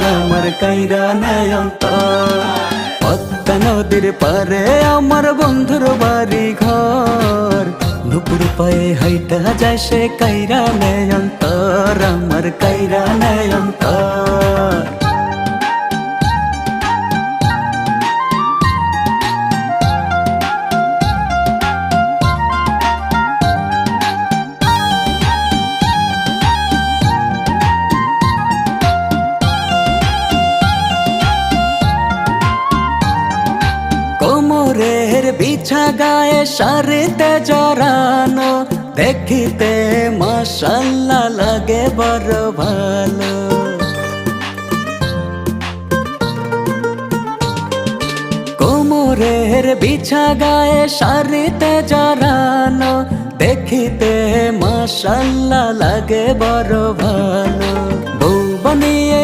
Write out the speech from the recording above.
আমার কাইরা নেয় অন্তর। পদ্মা নদীর পারে আমার বন্ধুর বাড়ি ঘর, নুপুর পায়ে হাইটা যায় সে কাইরা নেয় অন্তর, আমার কাইরা নেয় অন্তর। কোমরের বিছা গায়ে শাড়িতে জড়ানো, দেখিতে মাশাআল্লাহ লাগে বড় ভালো। কোমরের বিছা গায়ে শাড়িতে জড়ানো, দেখিতে মাশাআল্লাহ লাগে বড় ভালো। বউ বানিয়ে